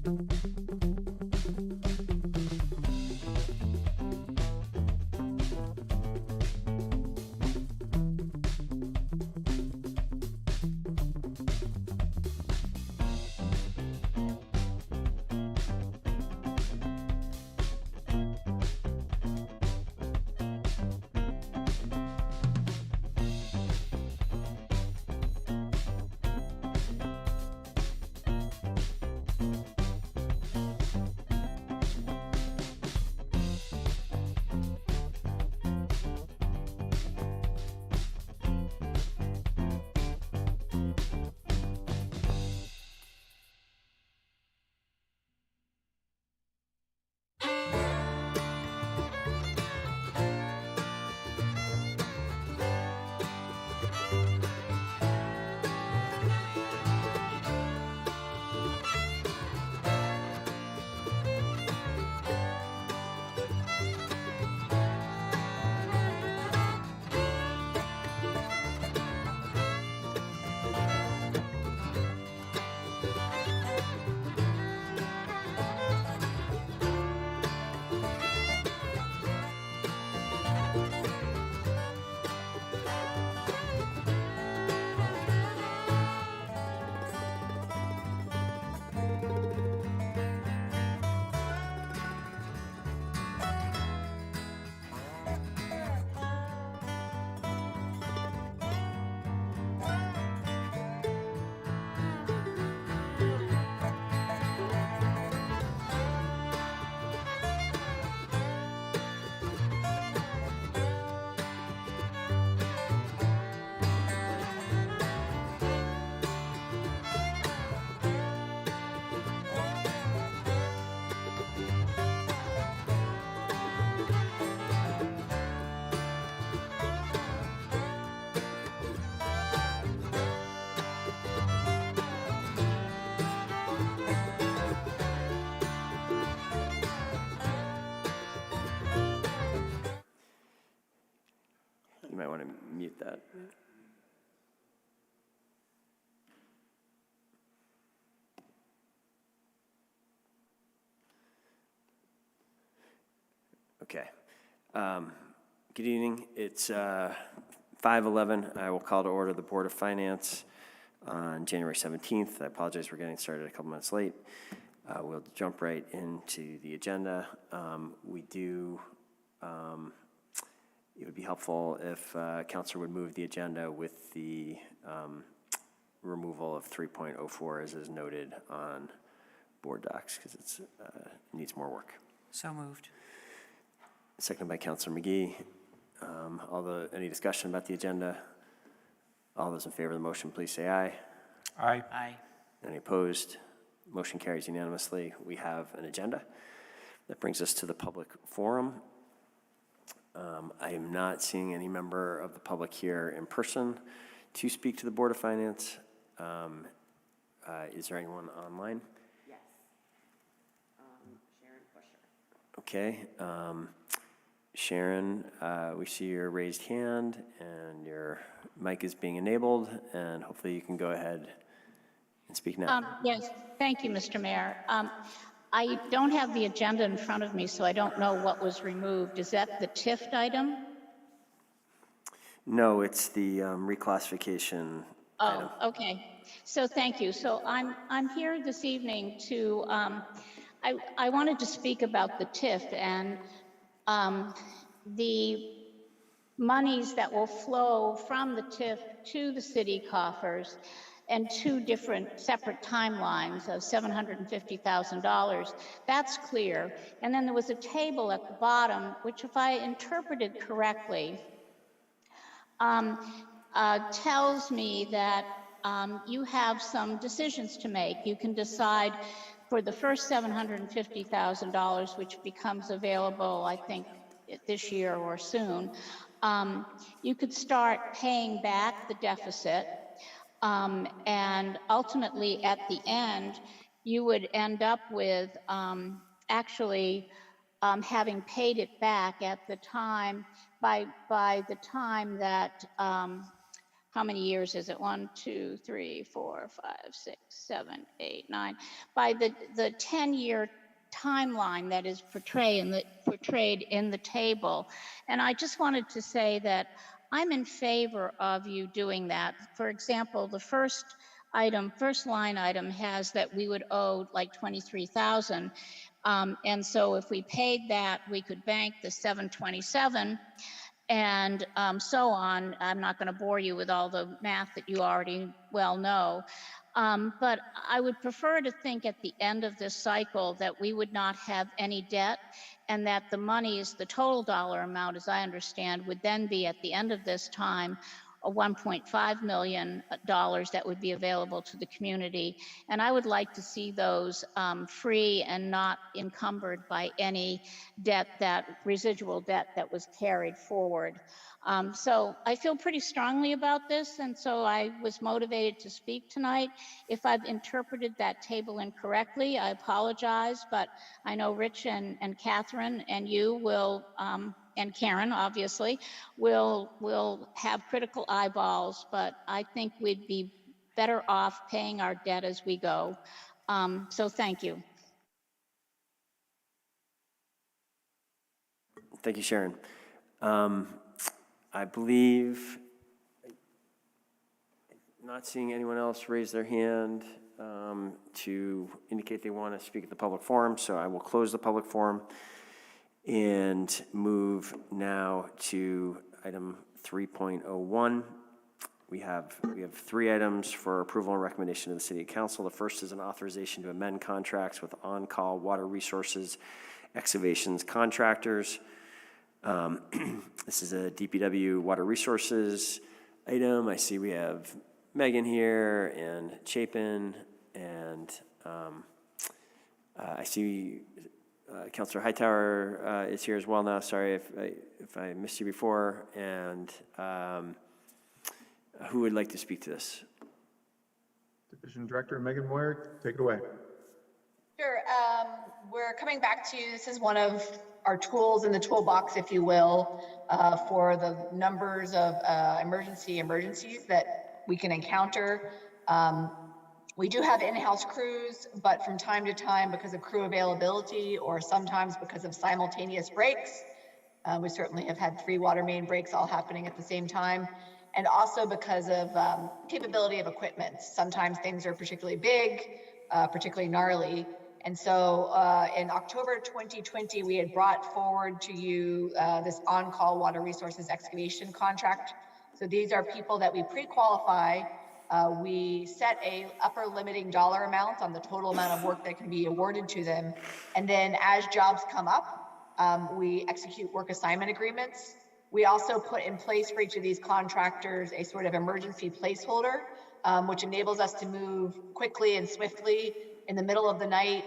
You might want to mute that. Okay. Good evening. It's 5:11. I will call to order the Board of Finance on January 17th. I apologize for getting started a couple minutes late. We'll jump right into the agenda. It would be helpful if Councilor would move the agenda with the removal of 3.04 as is noted on board docs because it needs more work. So moved. Seconded by Councilor McGee. Any discussion about the agenda? All those in favor of the motion, please say aye. Aye. Aye. Any opposed? Motion carries unanimously. We have an agenda. That brings us to the public forum. I am not seeing any member of the public here in person to speak to the Board of Finance. Is there anyone online? Yes. Sharon Busher. Okay. Sharon, we see your raised hand and your mic is being enabled, and hopefully you can go ahead and speak now. Yes, thank you, Mr. Mayor. I don't have the agenda in front of me, so I don't know what was removed. Is that the TIF item? No, it's the reclassification item. Oh, okay. So thank you. So I'm here this evening to, I wanted to speak about the TIF and the monies that will flow from the TIF to the city coffers, and two different separate timelines of $750,000. That's clear. And then there was a table at the bottom, which, if I interpreted correctly, tells me that you have some decisions to make. You can decide for the first $750,000, which becomes available, I think, this year or soon. You could start paying back the deficit. And ultimately, at the end, you would end up with actually having paid it back at the time, by the time that how many years is it? 1, 2, 3, 4, 5, 6, 7, 8, 9. By the 10-year timeline that is portrayed in the table. And I just wanted to say that I'm in favor of you doing that. For example, the first line item has that we would owe like 23,000. And so if we paid that, we could bank the 727 and so on. I'm not going to bore you with all the math that you already well know. But I would prefer to think at the end of this cycle that we would not have any debt, and that the monies, the total dollar amount, as I understand, would then be at the end of this time a $1.5 million that would be available to the community. And I would like to see those free and not encumbered by any residual debt that was carried forward. So I feel pretty strongly about this, and so I was motivated to speak tonight. If I've interpreted that table incorrectly, I apologize, but I know Rich and Catherine and you will, and Karen, obviously, will have critical eyeballs, but I think we'd be better off paying our debt as we go. So thank you. Thank you, Sharon. I believe, not seeing anyone else raise their hand to indicate they want to speak at the public forum, so I will close the public forum and move now to item 3.01. We have 3 items for approval and recommendation to the City Council. The first is an authorization to amend contracts with on-call water resources excavations contractors. This is a DPW water resources item. I see we have Megan here and Chapin, and I see Councilor Hightower is here as well now. Sorry if I missed you before. And who would like to speak to this? Division Director Megan Moyer, take it away. Sure. We're coming back to you. This is one of our tools in the toolbox, if you will, for the numbers of emergencies that we can encounter. We do have in-house crews, but from time to time, because of crew availability or sometimes because of simultaneous breaks, we certainly have had 3 water main breaks all happening at the same time. And also because of capability of equipment. Sometimes things are particularly big, particularly gnarly. And so in October 2020, we had brought forward to you this on-call water resources excavation contract. So these are people that we pre-qualify. We set a upper limiting dollar amount on the total amount of work that can be awarded to them. And then as jobs come up, we execute work assignment agreements. We also put in place for each of these contractors a sort of emergency placeholder, which enables us to move quickly and swiftly in the middle of the night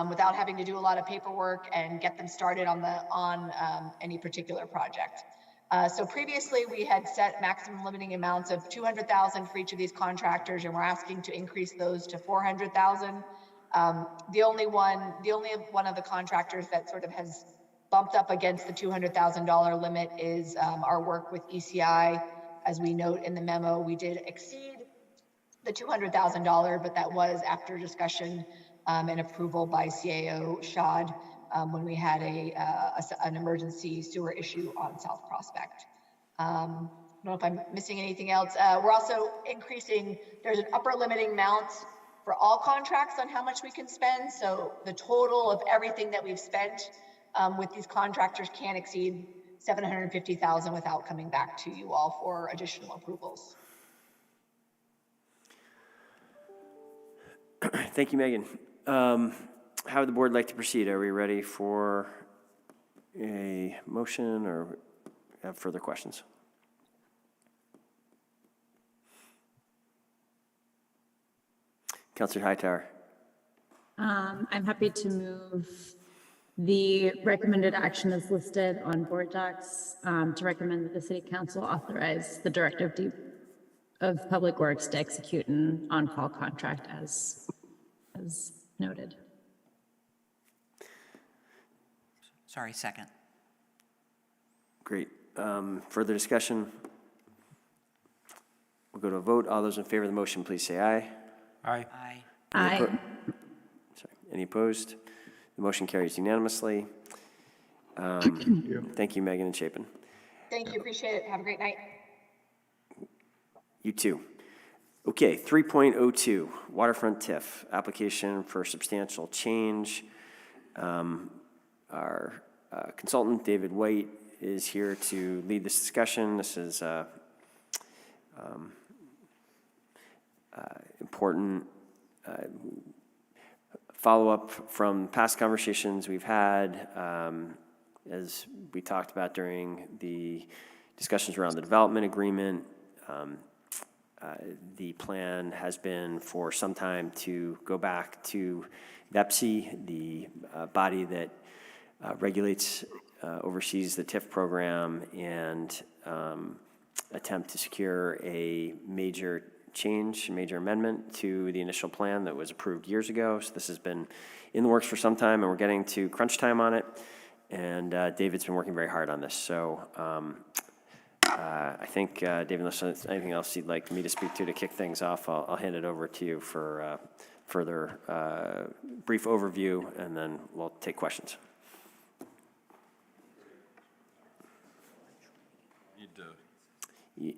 without having to do a lot of paperwork and get them started on any particular project. So previously we had set maximum limiting amounts of $200,000 for each of these contractors, and we're asking to increase those to $400,000. The only one of the contractors that sort of has bumped up against the $200,000 limit is our work with ECI. As we note in the memo, we did exceed the $200,000, but that was after discussion and approval by CAO Shad when we had an emergency sewer issue on South Prospect. I don't know if I'm missing anything else. We're also increasing, there's an upper limiting amount for all contracts on how much we can spend. So the total of everything that we've spent with these contractors can't exceed $750,000 without coming back to you all for additional approvals. Thank you, Megan. How would the board like to proceed? Are we ready for a motion or have further questions? Councilor Hightower. I'm happy to move the recommended action as listed on board docs to recommend that the City Council authorize the Director of Public Works to execute an on-call contract as noted. Sorry, second. Great. Further discussion? go to a vote. All those in favor of the motion, please say aye. Aye. Aye. Any Aye. Sorry, any opposed? The motion carries unanimously. you. Thank you, Megan and Chapin. Thank you, appreciate it. Have a great night. You too. Okay, 3.02, waterfront TIF, application for substantial change. Our consultant, David White, is here to lead this discussion. This is important follow-up from past conversations we've had, as we talked about during the discussions around the development agreement. The plan has been for some time to go back to VEPC, the body that regulates, oversees the TIF program, and attempt to secure a major change, major amendment to the initial plan that was approved years ago. So this has been in the works for some time, and we're getting to crunch time on it. And David's been working very hard on this. So I think, David, unless there's anything else you'd like me to speak to kick things off, I'll hand it over to you for further brief overview, and then we'll take questions. Need to,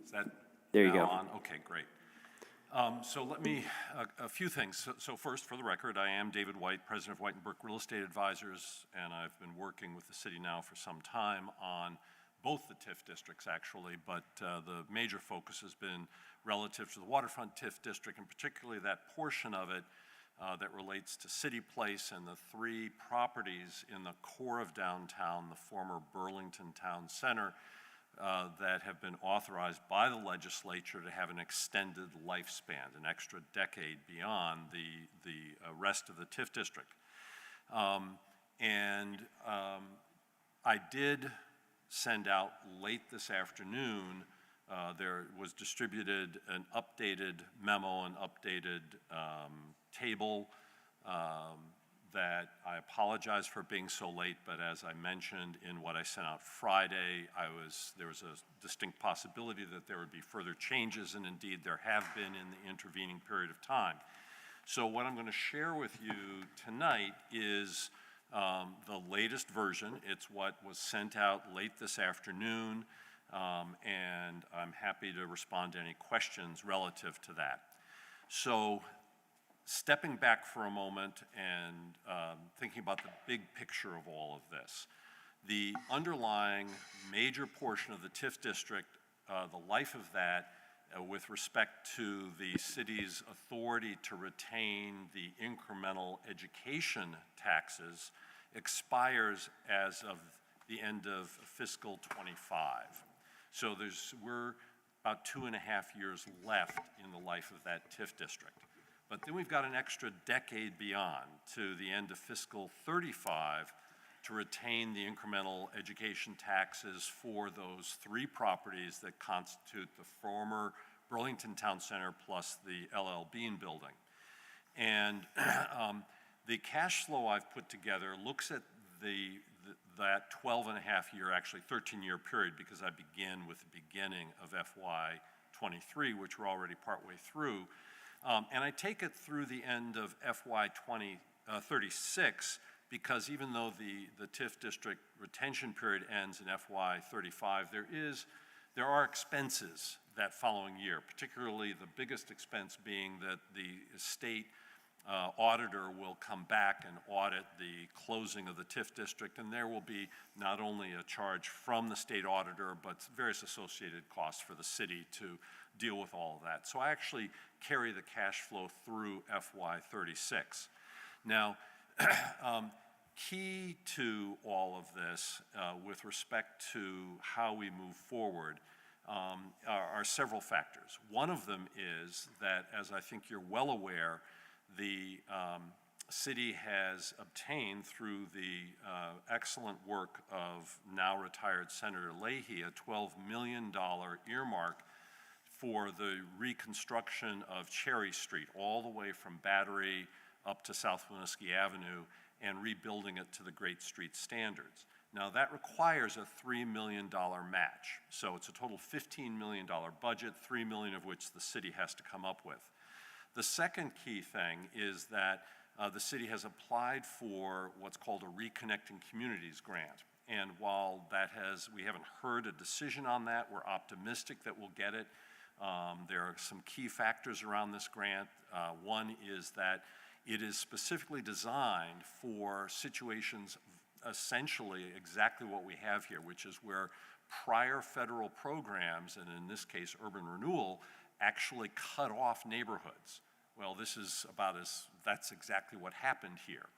is that There you now go. on? Okay, great. So let me, a few things. So first, for the record, I am David White, president of White & Burke Real Estate Advisors, and I've been working with the city now for some time on both the TIF districts, actually, but the major focus has been relative to the waterfront TIF district, and particularly that portion of it that relates to City Place and the 3 properties in the core of downtown, the former Burlington Town Center, that have been authorized by the legislature to have an extended lifespan, an extra decade beyond the rest of the TIF district. I did send out late this afternoon, there was distributed an updated memo, an updated table that I apologize for being so late, but as I mentioned in what I sent out Friday, there was a distinct possibility that there would be further changes, and indeed there have been in the intervening period of time. So what I'm going to share with you tonight is the latest version. It's what was sent out late this afternoon, and I'm happy to respond to any questions relative to that. So stepping back for a moment and thinking about the big picture of all of this, the underlying major portion of the TIF district, the life of that with respect to the city's authority to retain the incremental education taxes expires as of the end of fiscal 25. So we're about 2.5 years left in the life of that TIF district. But then we've got an extra decade beyond to the end of fiscal 35 to retain the incremental education taxes for those 3 properties that constitute the former Burlington Town Center plus the LL Bean building. And the cash flow I've put together looks at that 12.5-year, actually 13-year period, because I begin with the beginning of FY 23, which we're already partway through. And I take it through the end of FY 36, because even though the TIF district retention period ends in FY 35, there are expenses that following year, particularly the biggest expense being that the state auditor will come back and audit the closing of the TIF district, and there will be not only a charge from the state auditor, but various associated costs for the city to deal with all of that. So I actually carry the cash flow through FY 36. Now, key to all of this with respect to how we move forward are several factors. One of them is that, as I think you're well aware, the city has obtained through the excellent work of now retired Senator Leahy a $12 million earmark for the reconstruction of Cherry Street, all the way from Battery up to South Winooski Avenue, and rebuilding it to the Great Street standards. Now, that requires a $3 million match. So it's a total $15 million budget, $3 million of which the city has to come up with. The second key thing is that the city has applied for what's called a Reconnecting Communities grant. And while we haven't heard a decision on that, we're optimistic that we'll get it. There are some key factors around this grant. One is that it is specifically designed for situations essentially exactly what we have here, which is where prior federal programs, and in this case urban renewal, actually cut off neighborhoods. Well, that's exactly what happened here,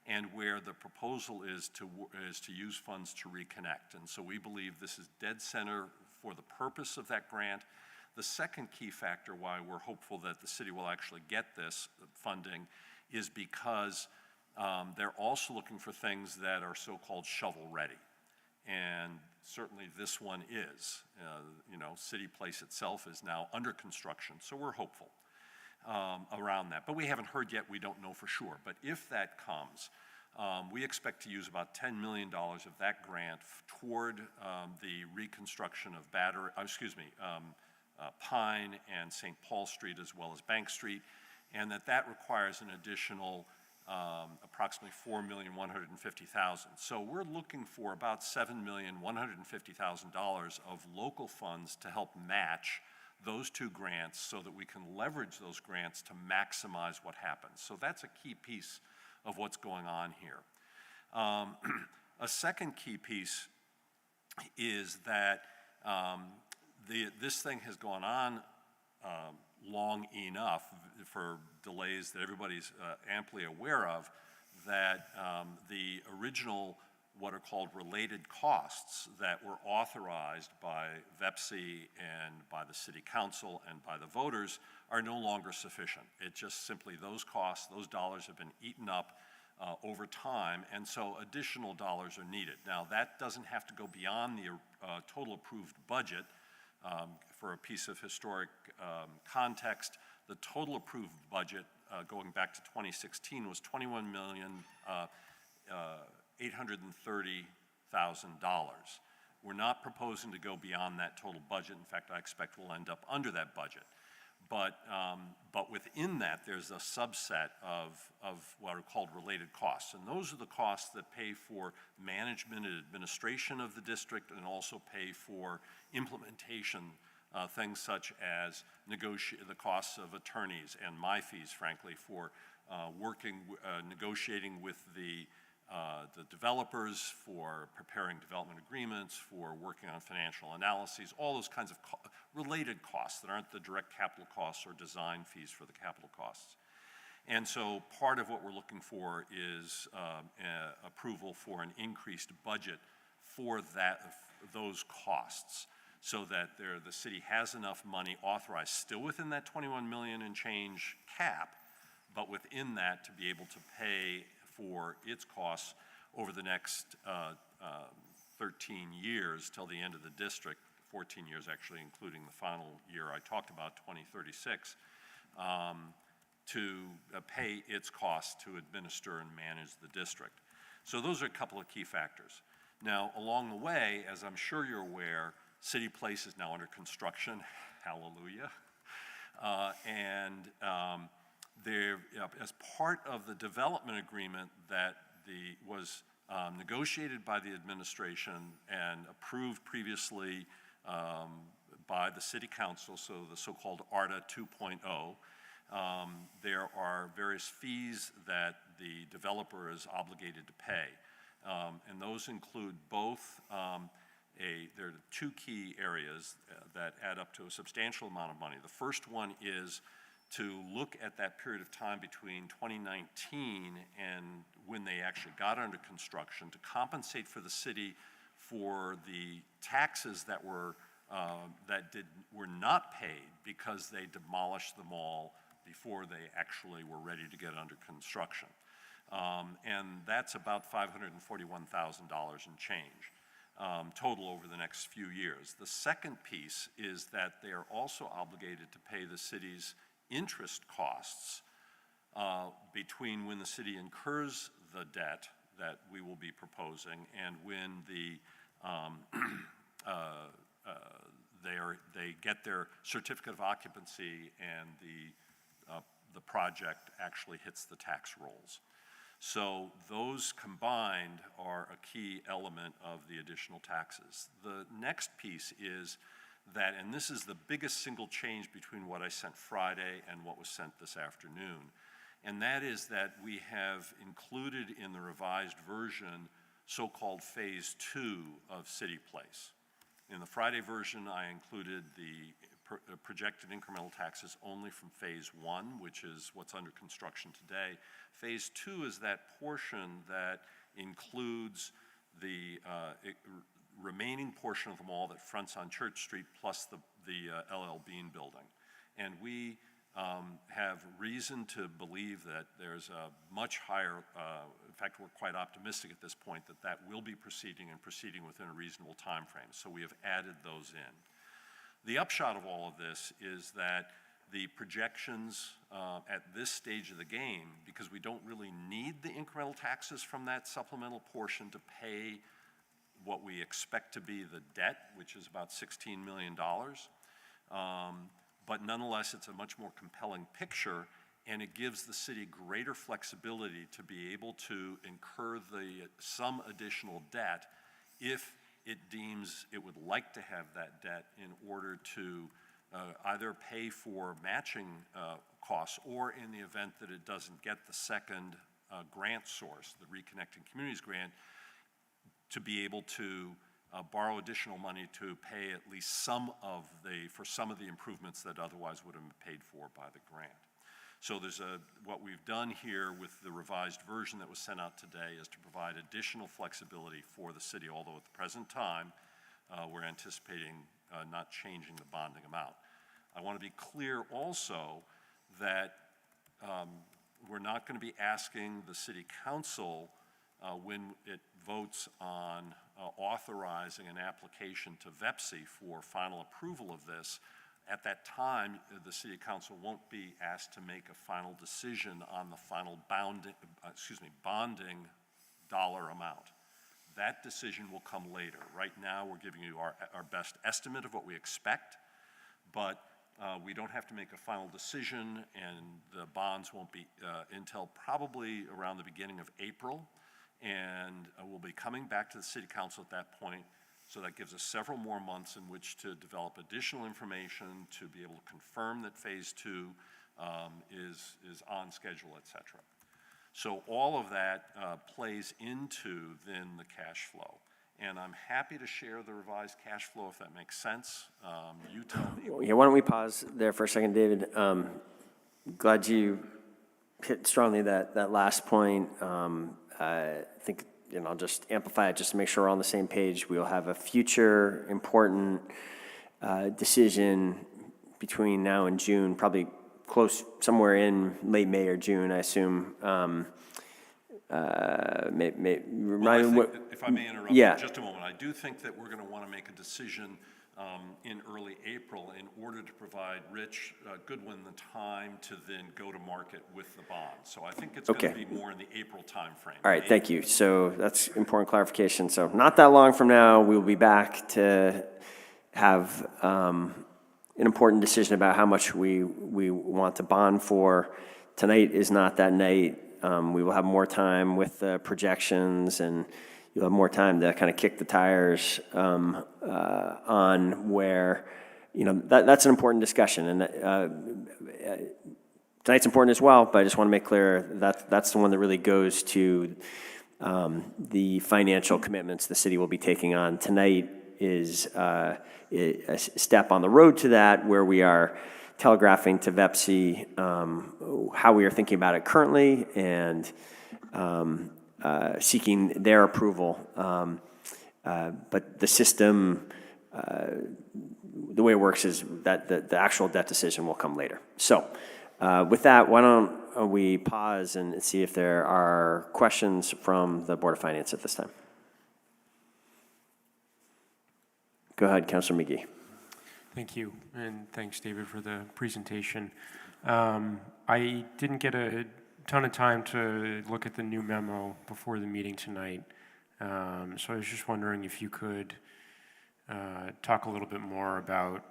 and where the proposal is to use funds to reconnect. And so we believe this is dead center for the purpose of that grant. The second key factor why we're hopeful that the city will actually get this funding is because they're also looking for things that are so-called shovel-ready. And certainly this one is. City Place itself is now under construction, so we're hopeful around that. But we haven't heard yet, we don't know for sure. But if that comes, we expect to use about $10 million of that grant toward the reconstruction of Pine and St. Paul Street as well as Bank Street, and that requires an additional approximately $4,150,000. So we're looking for about $7,150,000 of local funds to help match those two grants so that we can leverage those grants to maximize what happens. So that's a key piece of what's going on here. A second key piece is that this thing has gone on long enough for delays that everybody's amply aware of, that the original what are called related costs that were authorized by VEPC and by the City Council and by the voters are no longer sufficient. It just simply, those costs, those dollars have been eaten up over time, and so additional dollars are needed. Now, that doesn't have to go beyond the total approved budget. For a piece of historic context, the total approved budget going back to 2016 was $21,830,000. We're not proposing to go beyond that total budget. In fact, I expect we'll end up under that budget. But within that, there's a subset of what are called related costs. And those are the costs that pay for management and administration of the district and also pay for implementation, things such as the costs of attorneys and my fees, frankly, for negotiating with the developers, for preparing development agreements, for working on financial analyses, all those kinds of related costs that aren't the direct capital costs or design fees for the capital costs. And so part of what we're looking for is approval for an increased budget for those costs, so that the city has enough money authorized, still within that 21 million and change cap, but within that to be able to pay for its costs over the next 13 years till the end of the district, 14 years actually, including the final year I talked about, 2036, to pay its costs to administer and manage the district. So those are a couple of key factors. Now, along the way, as I'm sure you're aware, City Place is now under construction, hallelujah, as part of the development agreement that was negotiated by the administration and approved previously by the City Council, so the so-called ARTA 2.0, there are various fees that the developer is obligated to pay. And those include both, there are two key areas that add up to a substantial amount of money. The first one is to look at that period of time between 2019 and when they actually got under construction to compensate for the city for the taxes that were not paid because they demolished the mall before they actually were ready to get under construction. And that's about $541,000 and change total over the next few years. The second piece is that they are also obligated to pay the city's interest costs between when the city incurs the debt, that we will be proposing, and when they get their certificate of occupancy and the project actually hits the tax rolls. So those combined are a key element of the additional taxes. The next piece is that, and this is the biggest single change between what I sent Friday and what was sent this afternoon, and that is that we have included in the revised version so-called Phase 2 of City Place. In the Friday version, I included the projected incremental taxes only from Phase 1, which is what's under construction today. Phase 2 is that portion that includes the remaining portion of the mall that fronts on Church Street plus the LL Bean building. And we have reason to believe that there's a much higher, in fact, we're quite optimistic at this point that that will be proceeding and proceeding within a reasonable time frame. So we have added those in. The upshot of all of this is that the projections at this stage of the game, because we don't really need the incremental taxes from that supplemental portion to pay what we expect to be the debt, which is about $16 million. But nonetheless, it's a much more compelling picture, and it gives the city greater flexibility to be able to incur some additional debt if it deems it would like to have that debt in order to either pay for matching costs, or in the event that it doesn't get the second grant source, the Reconnecting Communities grant, to be able to borrow additional money to pay at least some of the improvements that otherwise would have been paid for by the grant. So there's what we've done here with the revised version that was sent out today is to provide additional flexibility for the city, although at the present time, we're anticipating not changing the bonding amount. I want to be clear also that we're not going to be asking the city council when it votes on authorizing an application to VEPSI for final approval of this. At that time, the city council won't be asked to make a final decision on the final bonding dollar amount. That decision will come later. Right now, we're giving you our best estimate of what we expect, but we don't have to make a final decision, and the bonds won't be until probably around the beginning of April, and we'll be coming back to the city council at that point. So that gives us several more months in which to develop additional information to be able to confirm that Phase 2 is on schedule, et cetera. So all of that plays into then the cash flow. And I'm happy to share the revised cash flow if that makes sense. You tell me. Yeah, why don't we pause there for a second, David? Glad you hit strongly that last point. I think, I'll just amplify it just to make sure we're on the same page. We'll have a future important decision between now and June, probably close somewhere in late May or June, I assume. If I may interrupt yeah. for just a moment, I do think that we're going to want to make a decision in early April in order to provide Rich Goodwin the time to then go to market with the bond. So I think it's going to be more in the April timeframe. All right, thank you. So that's important clarification. So not that long from now, we'll be back to have an important decision about how much we want to bond for. Tonight is not that night. We will have more time with the projections, and you'll have more time to kind of kick the tires on where, that's an important discussion. And tonight's important as well, but I just want to make clear that that's the one that really goes to the financial commitments the city will be taking on. Tonight is a step on the road to that, where we are telegraphing to VEPSI how we are thinking about it currently and seeking their approval. But the system, the way it works is that the actual debt decision will come later. So with that, why don't we pause and see if there are questions from the Board of Finance at this time. Go ahead, Councilor McGee. Thank you, and thanks, David, for the presentation. I didn't get a ton of time to look at the new memo before the meeting tonight. So I was just wondering if you could talk a little bit more about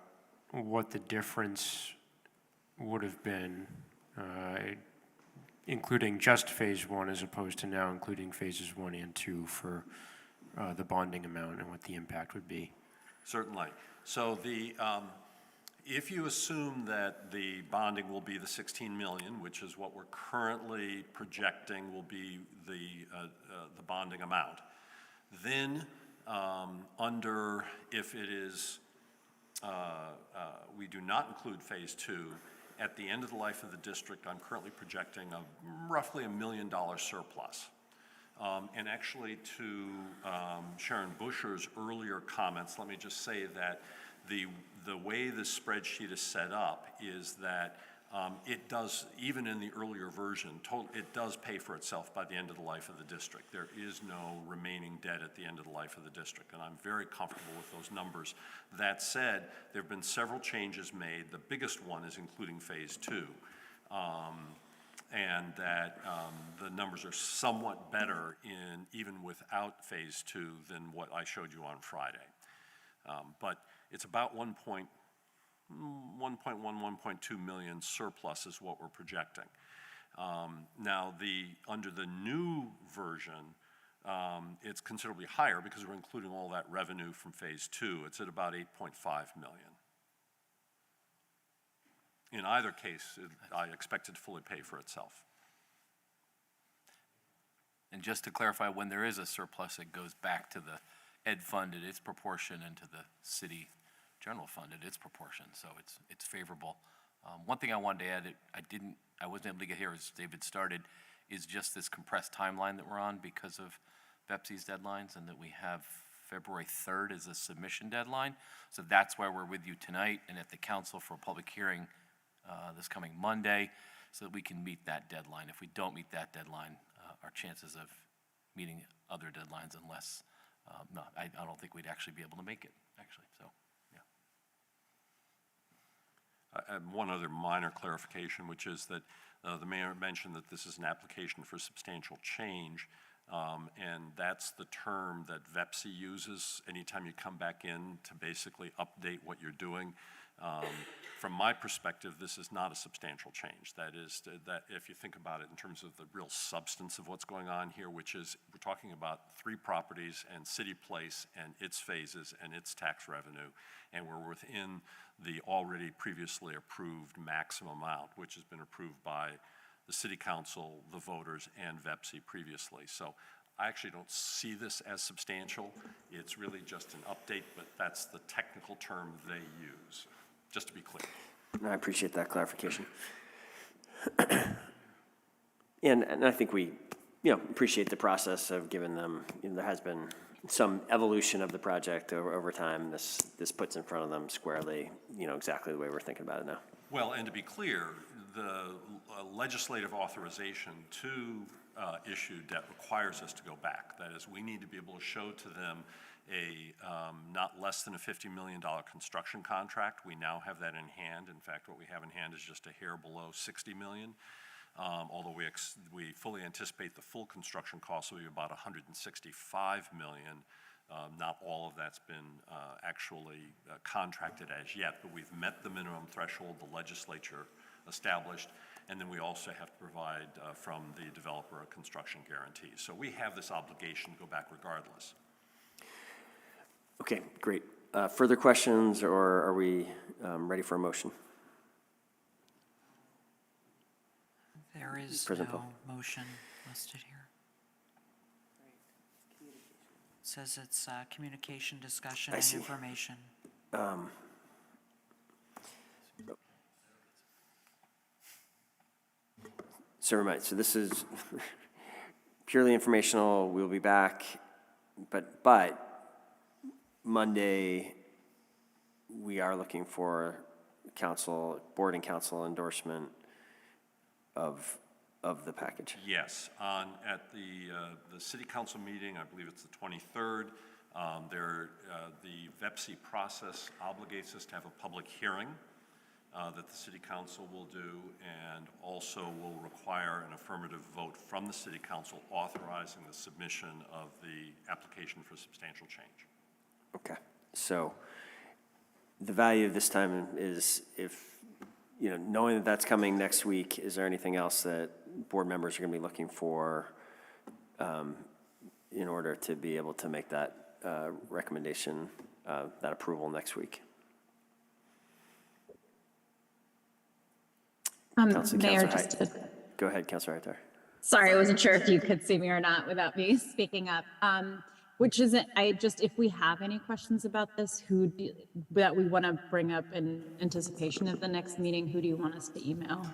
what the difference would have been, including just phase one as opposed to now including phases 1 and 2 for the bonding amount and what the impact would be. Certainly. So if you assume that the bonding will be the 16 million, which is what we're currently projecting will be the bonding amount, then if it is, we do not include phase 2, at the end of the life of the district, I'm currently projecting roughly $1 million surplus. And actually to Sharon Busher's earlier comments, let me just say that the way this spreadsheet is set up is that it does, even in the earlier version, it does pay for itself by the end of the life of the district. There is no remaining debt at the end of the life of the district, and I'm very comfortable with those numbers. That said, there have been several changes made. The biggest one is including phase 2. And that the numbers are somewhat better even without phase 2 than what I showed you on Friday. But it's about 1.1, 1.2 million surplus is what we're projecting. Now, under the new version, it's considerably higher because we're including all that revenue from phase 2. It's at about 8.5 million. In either case, I expect it to fully pay for itself. And just to clarify, when there is a surplus, it goes back to the ed fund at its proportion and to the city general fund at its proportion, so it's favorable. One thing I wanted to add, I wasn't able to get here as David started, is just this compressed timeline that we're on because of BEPSI's deadlines, and that we have February 3rd as a submission deadline. So that's why we're with you tonight and at the council for a public hearing this coming Monday, so that we can meet that deadline. If we don't meet that deadline, our chances of meeting other deadlines, unless, I don't think we'd actually be able to make it, actually, so, yeah. And one other minor clarification, which is that the mayor mentioned that this is an application for substantial change, and that's the term that VEPSI uses anytime you come back in to basically update what you're doing. From my perspective, this is not a substantial change. That is, that if you think about it in terms of the real substance of what's going on here, which is we're talking about 3 properties and City Place and its phases and its tax revenue, and we're within the already previously approved maximum amount, which has been approved by the City Council, the voters, and VEPSI previously. So I actually don't see this as substantial. It's really just an update, but that's the technical term they use, just to be clear. I appreciate that clarification. And I think we, appreciate the process of giving them, there has been some evolution of the project over time. This puts in front of them squarely, exactly the way we're thinking about it now. Well, and to be clear, the legislative authorization to issue debt requires us to go back. That is, we need to be able to show to them a not less than a $50 million construction contract. We now have that in hand. In fact, what we have in hand is just a hair below $60 million. Although we fully anticipate the full construction cost will be about $165 million. Not all of that's been actually contracted as yet, but we've met the minimum threshold the legislature established, and then we also have to provide from the developer a construction guarantee. So we have this obligation to go back regardless. Okay, great. Further questions, or are we ready for a motion? There is President no Paul. motion listed here. It says it's communication, discussion, I and see. information. So remind, so this is purely informational. We'll be back, but Monday, we are looking for board and council endorsement of the package. Yes, at the city council meeting, I believe it's the 23rd, the VEPSI process obligates us to have a public hearing that the city council will do, and also will require an affirmative vote from the city council authorizing the submission of the application for substantial change. Okay, so the value of this time is if, knowing that that's coming next week, is there anything else that board members are going to be looking for in order to be able to make that recommendation, that approval next week? Mayor, Go ahead, Councilor Hightower. sorry, I wasn't sure if you could see me or not without me speaking up. If we have any questions about this, that we want to bring up in anticipation of the next meeting, who do you want us to email?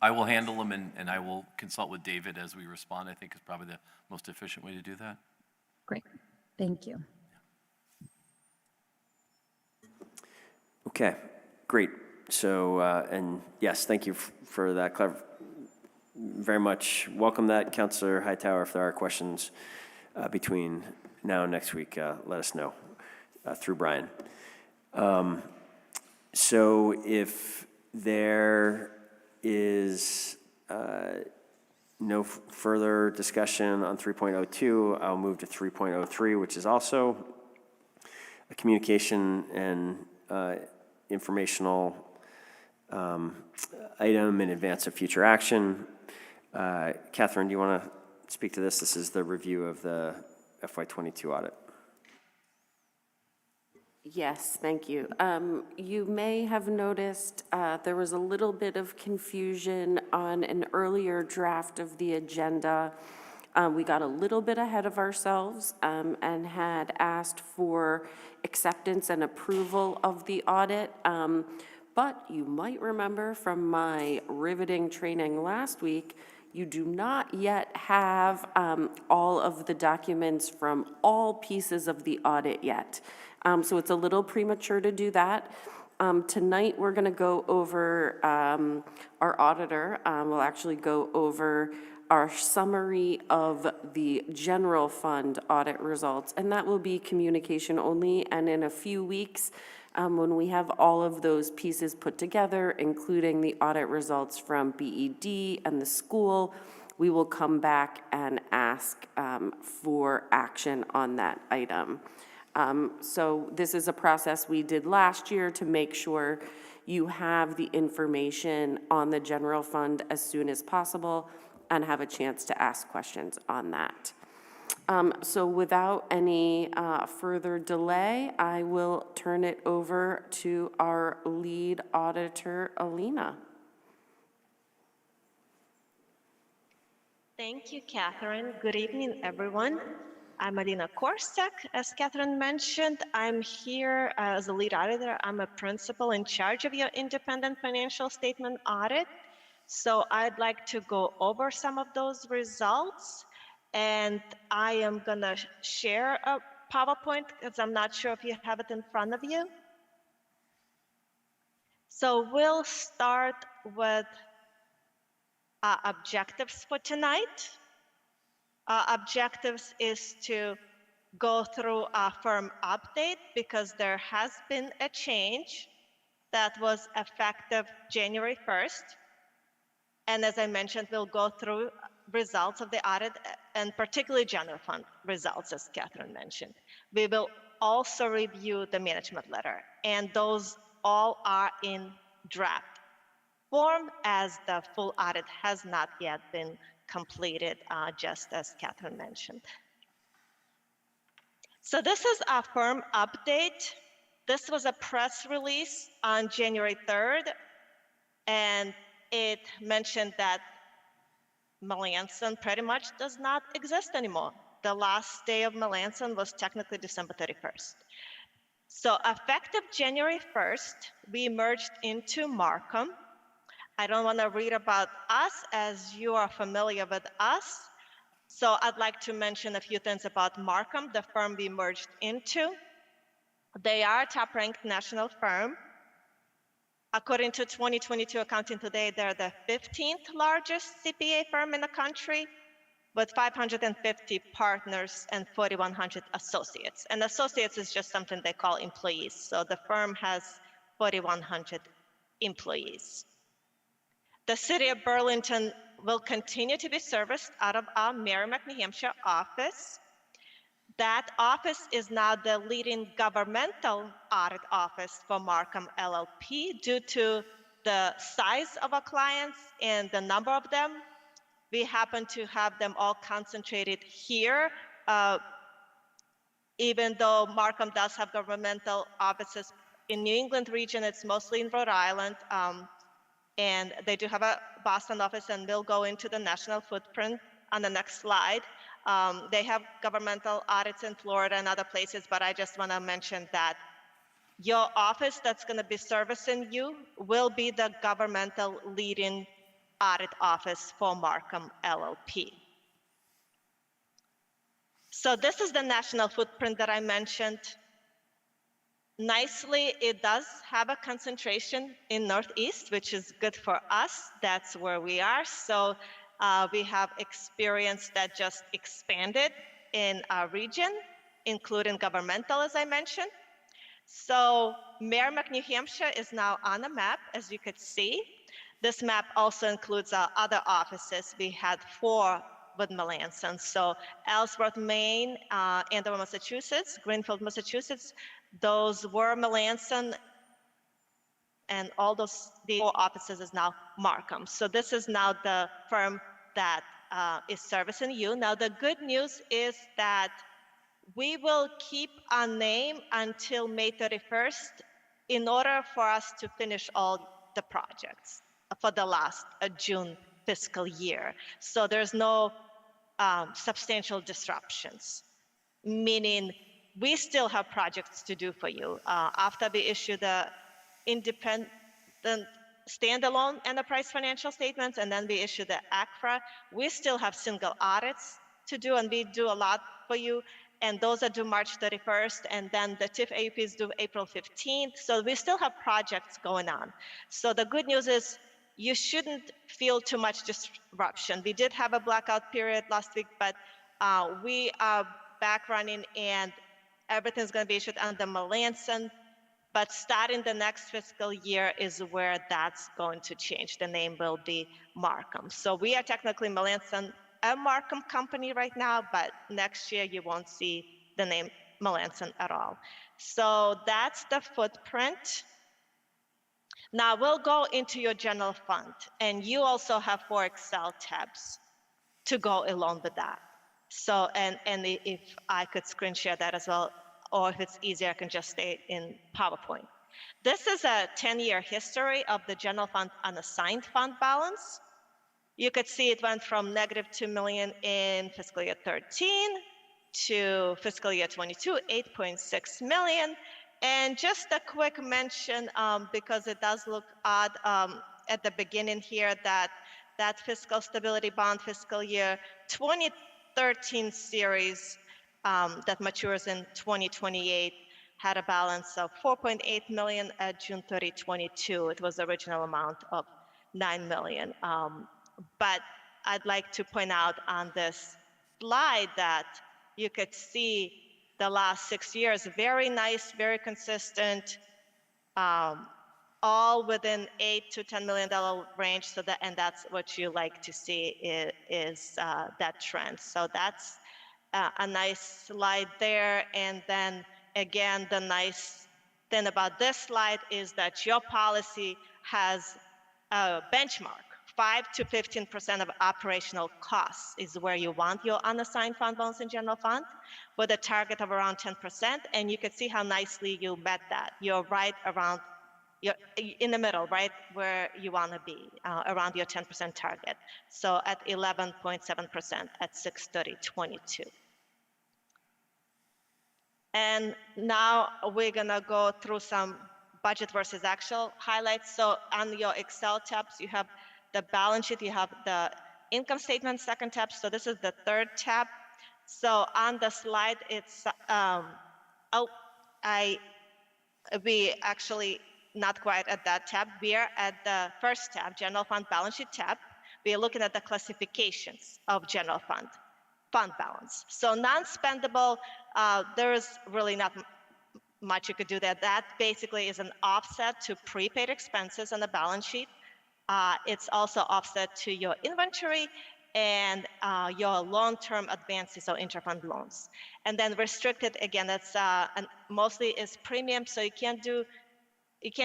I will handle them, and I will consult with David as we respond. I think is probably the most efficient way to do that. Great, thank you. Okay, great. So, and yes, thank you for that. Very much welcome that, Councilor Hightower. If there are questions between now and next week, let us know through Brian. So if there is no further discussion on 3.02, I'll move to 3.03, which is also a communication and informational item in advance of future action. Catherine, do you want to speak to this? This is the review of the FY22 audit. Yes, thank you. You may have noticed there was a little bit of confusion on an earlier draft of the agenda. We got a little bit ahead of ourselves and had asked for acceptance and approval of the audit. But you might remember from my riveting training last week, you do not yet have all of the documents from all pieces of the audit yet. So it's a little premature to do that. Tonight, we're going to go over our auditor. We'll actually go over our summary of the general fund audit results, and that will be communication only. And in a few weeks, when we have all of those pieces put together, including the audit results from BED and the school, we will come back and ask for action on that item. So this is a process we did last year to make sure you have the information on the general fund as soon as possible and have a chance to ask questions on that. So without any further delay, I will turn it over to our lead auditor, Alina. Thank you, Catherine. Good evening, everyone. I'm Alina Korsek. As Catherine mentioned, I'm here as a lead auditor. I'm a principal in charge of your independent financial statement audit. So I'd like to go over some of those results, and I am gonna share a PowerPoint because I'm not sure if you have it in front of you. So we'll start with objectives for tonight. Objectives is to go through a firm update because there has been a change that was effective January 1st. And as I mentioned, we'll go through results of the audit and particularly general fund results, as Catherine mentioned. We will also review the management letter, and those all are in draft form as the full audit has not yet been completed, just as Catherine mentioned. So this is a firm update. This was a press release on January 3rd, and it mentioned that Melanson pretty much does not exist anymore. The last day of Melanson was technically December 31st. So effective January 1st, we merged into Markham. I don't want to read about us as you are familiar with us. So I'd like to mention a few things about Markham, the firm we merged into. They are a top-ranked national firm. According to 2022 Accounting Today, they're the 15th largest CPA firm in the country. with 550 partners and 4,100 associates. And associates is just something they call employees. So the firm has 4,100 employees. The city of Burlington will continue to be serviced out of our Merrimack, New Hampshire office. That office is now the leading governmental audit office for Markham LLP due to the size of our clients and the number of them. We happen to have them all concentrated here. Even though Markham does have governmental offices in New England region, it's mostly in Rhode Island. And they do have a Boston office, and we'll go into the national footprint on the next slide. They have governmental audits in Florida and other places, but I just want to mention that your office that's going to be servicing you will be the governmental leading audit office for Markham LLP. So this is the national footprint that I mentioned. Nicely, it does have a concentration in Northeast, which is good for us. That's where we are. So we have experience that just expanded in our region, including governmental, as I mentioned. So Merrimack, New Hampshire is now on the map, as you could see. This map also includes our other offices. We had 4 with Melanson. So Ellsworth, Maine, Andover, Massachusetts, Greenfield, Massachusetts, those were Melanson, and all those, the 4 offices is now Markham. So this is now the firm that is servicing you. Now the good news is that we will keep our name until May 31st in order for us to finish all the projects for the last June fiscal year. So there's no substantial disruptions, meaning we still have projects to do for you. After we issue the independent standalone enterprise financial statements, and then we issue the ACFRA, we still have single audits to do, and we do a lot for you. And those are due March 31st, and then the TIF AUP is due April 15th. So we still have projects going on. So the good news is you shouldn't feel too much disruption. We did have a blackout period last week, but we are back running, and everything's going to be issued under Melanson. But starting the next fiscal year is where that's going to change. The name will be Markham. So we are technically Melanson, a Markham company right now, but next year you won't see the name Melanson at all. So that's the footprint. Now we'll go into your general fund, and you also have 4 Excel tabs to go along with that. So, and if I could screen share that as well, or if it's easier, I can just stay in PowerPoint. This is a 10-year history of the general fund unassigned fund balance. You could see it went from negative $2 million in fiscal year 13 to fiscal year 22, 8.6 million. And just a quick mention, because it does look odd at the beginning here, that fiscal stability bond fiscal year 2013 series that matures in 2028 had a balance of 4.8 million at June 30, 22. It was the original amount of 9 million. But I'd like to point out on this slide that you could see the last 6 years, very nice, very consistent, all within $8 to $10 million range. So that, and that's what you like to see is that trend. So that's a nice slide there. And then again, the nice thing about this slide is that your policy has a benchmark. 5 to 15% of operational costs is where you want your unassigned fund balance in general fund, with a target of around 10%. And you can see how nicely you met that. You're right around, you're in the middle, right where you want to be, around your 10% target. So at 11.7% at 6/30/22. And now we're going to go through some budget versus actual highlights. So on your Excel tabs, you have the balance sheet, you have the income statement, second tab. So this is the third tab. So on the slide, it's, we actually not quite at that tab. We are at the first tab, general fund balance sheet tab. We are looking at the classifications of general fund. fund balance. So non-spendable, there is really not much you could do there. That basically is an offset to prepaid expenses on the balance sheet. It's also offset to your inventory and your long-term advances or interfund loans. And then restricted, again, that's and mostly is premium, so you can't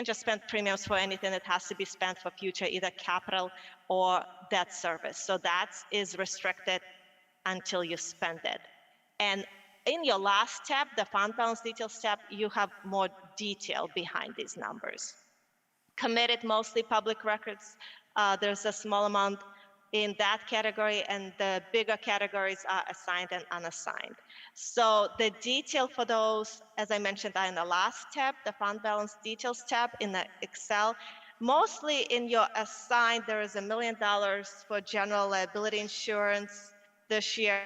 just spend premiums for anything. It has to be spent for future either capital or debt service. So that is restricted until you spend it. And in your last tab, the fund balance details tab, you have more detail behind these numbers. Committed, mostly public records. There's a small amount in that category, and the bigger categories are assigned and unassigned. So the detail for those, as I mentioned, are in the last tab, the fund balance details tab in the Excel. Mostly in your assigned, there is $1 million for general liability insurance this year.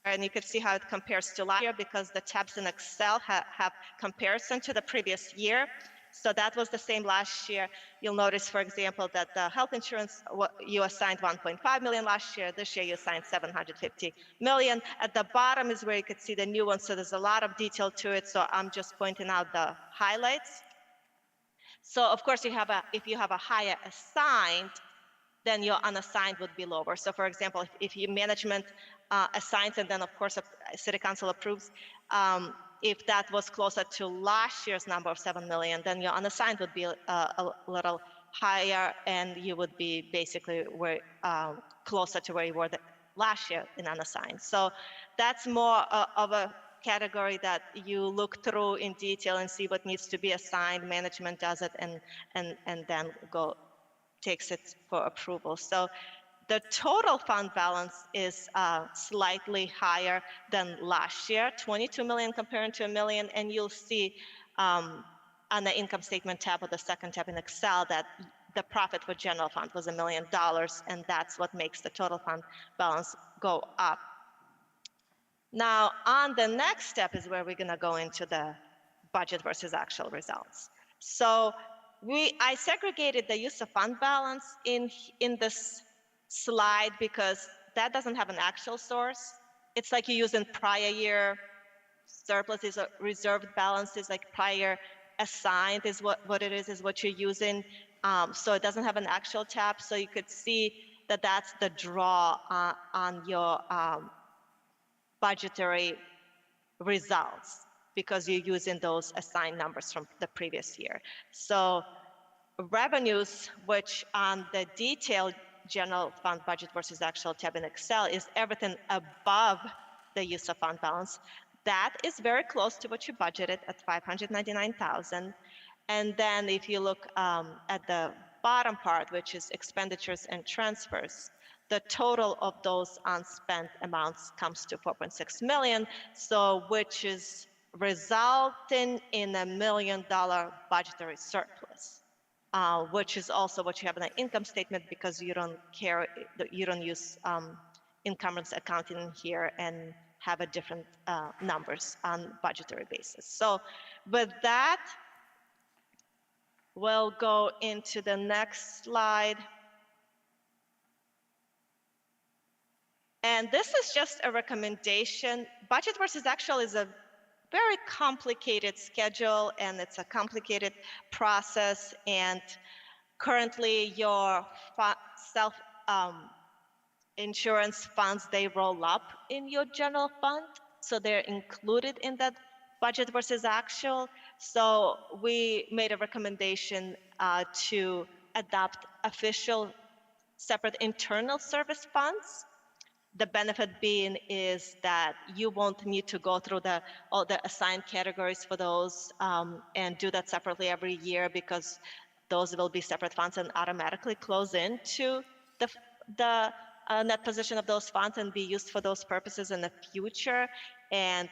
And you can see how it compares to last year because the tabs in Excel have comparison to the previous year. So that was the same last year. You'll notice, for example, that the health insurance, you assigned 1.5 million last year. This year you assigned 750 million. At the bottom is where you could see the new one. So there's a lot of detail to it. So I'm just pointing out the highlights. So of course, if you have a higher assigned, then your unassigned would be lower. So for example, if your management assigns and then of course a city council approves, if that was closer to last year's number of 7 million, then your unassigned would be a little higher and you would be basically closer to where you were last year in unassigned. So that's more of a category that you look through in detail and see what needs to be assigned. Management does it and then takes it for approval. So the total fund balance is slightly higher than last year, 22 million compared to $1 million. And you'll see on the income statement tab or the second tab in Excel that the profit for general fund was $1 million, and that's what makes the total fund balance go up. Now, on the next step is where we're going to go into the budget versus actual results. So I segregated the use of fund balance in this slide because that doesn't have an actual source. It's like you use in prior year surpluses or reserved balances, like prior assigned is what it is what you're using. So it doesn't have an actual tab. So you could see that that's the draw on your budgetary results because you're using those assigned numbers from the previous year. So revenues, which on the detailed general fund budget versus actual tab in Excel is everything above the use of fund balance. That is very close to what you budgeted at 599,000. And then if you look at the bottom part, which is expenditures and transfers, the total of those unspent amounts comes to 4.6 million. So which is resulting in $1 million budgetary surplus. Which is also what you have in the income statement because you don't use encumbrance accounting here and have a different numbers on budgetary basis. So with that, we'll go into the next slide. And this is just a recommendation. Budget versus actual is a very complicated schedule and it's a complicated process, and currently your self insurance funds, they roll up in your general fund, so they're included in that budget versus actual. So we made a recommendation to adopt official separate internal service funds. The benefit being is that you won't need to go through all the assigned categories for those and do that separately every year because those will be separate funds and automatically close into the net position of those funds and be used for those purposes in the future. And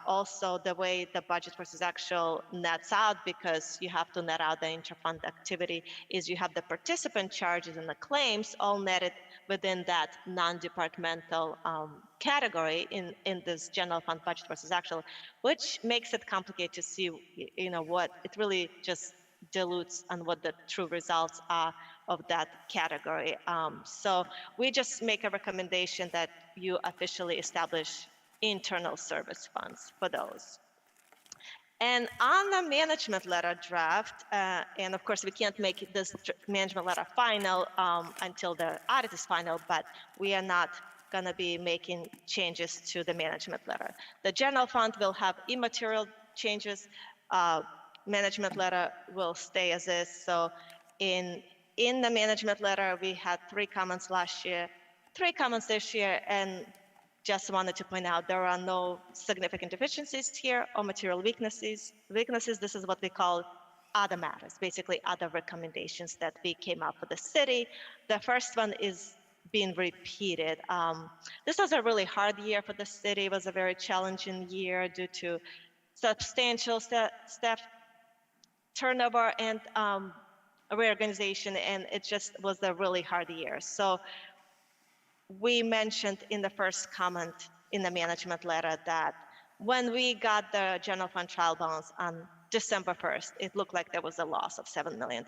also the way the budget versus actual nets out, because you have to net out the interfund activity, is you have the participant charges and the claims all netted within that non-departmental category in this general fund budget versus actual, which makes it complicated to see, what it really just dilutes on what the true results are of that category. So we just make a recommendation that you officially establish internal service funds for those. And on the management letter draft, and of course we can't make this management letter final until the audit is final, but we are not going to be making changes to the management letter. The general fund will have immaterial changes. Management letter will stay as is. So in the management letter, we had 3 comments last year, 3 comments this year, and just wanted to point out there are no significant deficiencies here or material weaknesses. This is what we call other matters, basically other recommendations that we came up with the city. The first one is being repeated. This was a really hard year for the city. It was a very challenging year due to substantial staff turnover and reorganization, and it just was a really hard year. So we mentioned in the first comment in the management letter that when we got the general fund trial balance on December 1st, it looked like there was a loss of $7 million.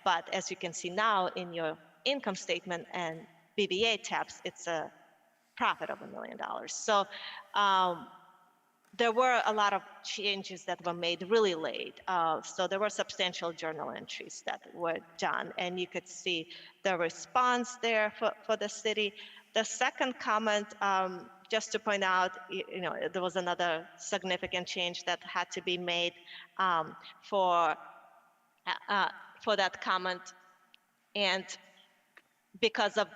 But as you can see now in your income statement and BBA tabs, it's a profit of $1 million. So there were a lot of changes that were made really late. So there were substantial journal entries that were done, and you could see the response there for the city. The second comment, just to point out, there was another significant change that had to be made for that comment, and because of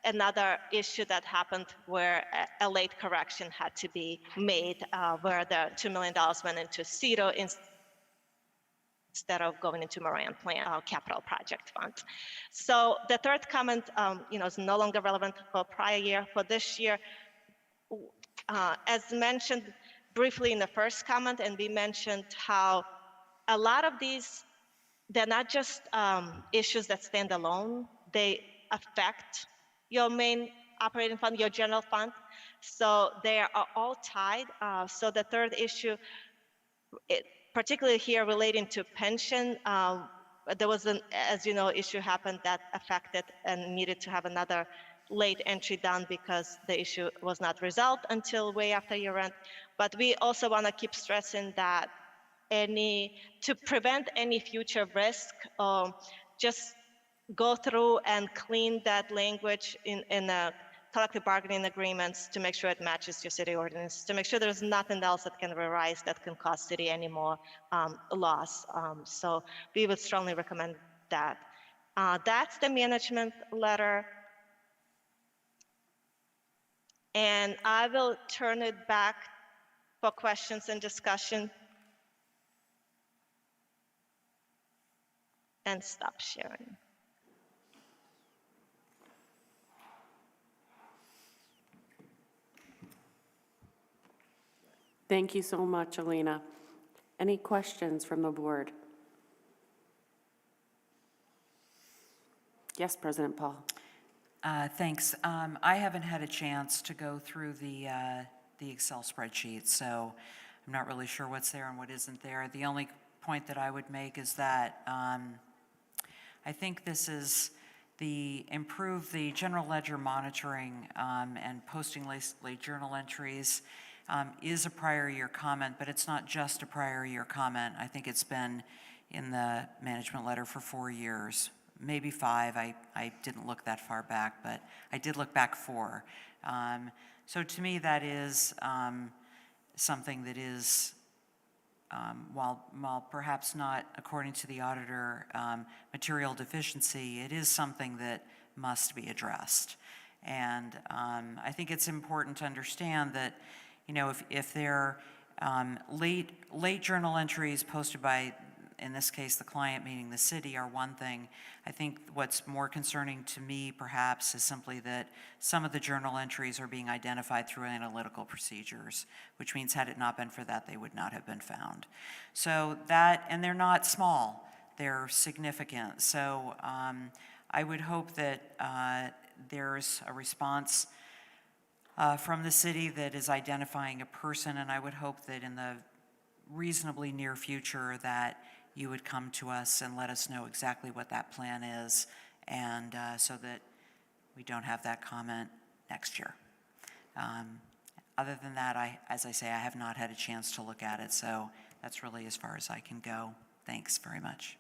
another issue that happened where a late correction had to be made, where the $2 million went into CEDO instead of going into Moran Plan capital project fund. So the third comment, is no longer relevant for prior year. For this year, as mentioned briefly in the first comment, and we mentioned how a lot of these, they're not just issues that stand alone. They affect your main operating fund, your general fund. So they are all tied. So the third issue, particularly here relating to pension, there was as you know, issue happened that affected and needed to have another late entry done because the issue was not resolved until way after year end. But we also want to keep stressing that to prevent any future risk, just go through and clean that language in the collective bargaining agreements to make sure it matches your city ordinance, to make sure there's nothing else that can arise that can cause city any more loss. So we would strongly recommend that. That's the management letter. And I will turn it back for questions and discussion. And stop sharing. Thank you so much, Alina. Any questions from the board? Yes, President Paul. Thanks. I haven't had a chance to go through the Excel spreadsheet, so I'm not really sure what's there and what isn't there. The only point that I would make is that I think this is improve the general ledger monitoring and posting late journal entries is a prior year comment, but it's not just a prior year comment. I think it's been in the management letter for 4 years, maybe 5. I didn't look that far back, but I did look back 4. So to me, that is something that is, while perhaps not according to the auditor, material deficiency, it is something that must be addressed. And I think it's important to understand that, if they're late journal entries posted by, in this case, the client, meaning the city, are one thing. I think what's more concerning to me, perhaps, is simply that some of the journal entries are being identified through analytical procedures, which means had it not been for that, they would not have been found. So and they're not small, they're significant. So I would hope that there's a response from the city that is identifying a person, and I would hope that in the reasonably near future that you would come to us and let us know exactly what that plan is, and so that we don't have that comment next year. Other than that, as I say, I have not had a chance to look at it, so that's really as far as I can go. Thanks very much.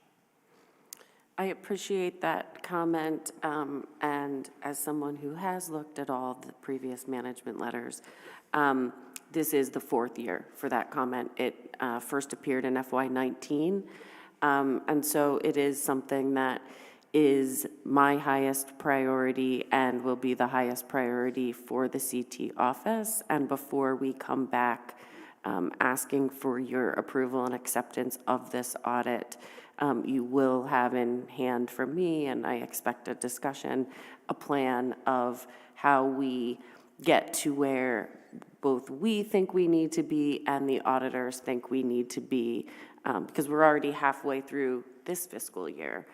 I appreciate that comment, and as someone who has looked at all the previous management letters, this is the fourth year for that comment. It first appeared in FY19, and so it is something that is my highest priority and will be the highest priority for the CT office. And before we come back asking for your approval and acceptance of this audit, you will have in hand from me, and I expect a discussion, a plan of how we get to where both we think we need to be and the auditors think we need to be, because we're already halfway through this fiscal year.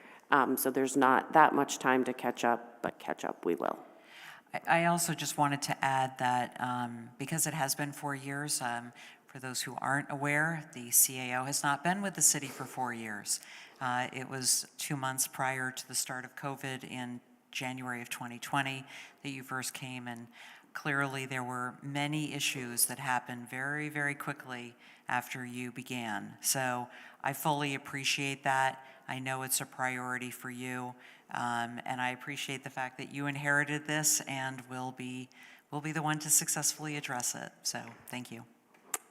So there's not that much time to catch up, but catch up we will. I also just wanted to add that because it has been 4 years, for those who aren't aware, the CAO has not been with the city for 4 years. It was 2 months prior to the start of COVID in January of 2020 that you first came, and clearly there were many issues that happened very, very quickly after you began. So I fully appreciate that. I know it's a priority for you, and I appreciate the fact that you inherited this and will be the one to successfully address it. So thank you.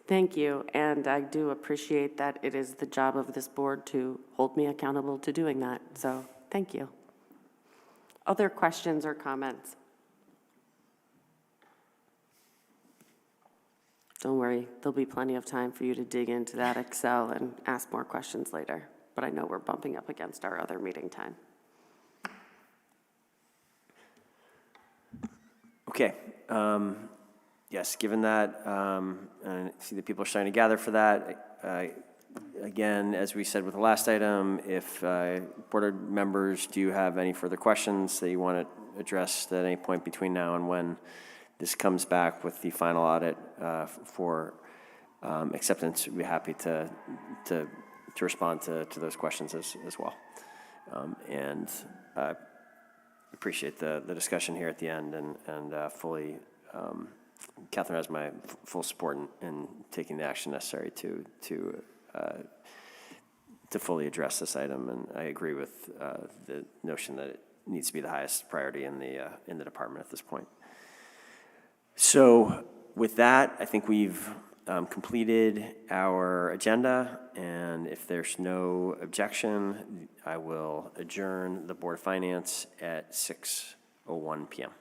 Thank you, and I do appreciate that it is the job of this board to hold me accountable to doing that. So thank you. Other questions or comments? Don't worry, there'll be plenty of time for you to dig into that Excel and ask more questions later. But I know we're bumping up against our other meeting time. Okay. Yes, given that, I see that people are starting to gather for that. Again, as we said with the last item, if board members do have any further questions that you want to address at any point between now and when this comes back with the final audit for acceptance, we'd be happy to respond to those questions as well. And appreciate the discussion here at the end, and fully, Catherine has my full support in taking the action necessary to fully address this item, and I agree with the notion that it needs to be the highest priority in the department at this point. So with that, I think we've completed our agenda, and if there's no objection, I will adjourn the Board of Finance at 6:01 p.m.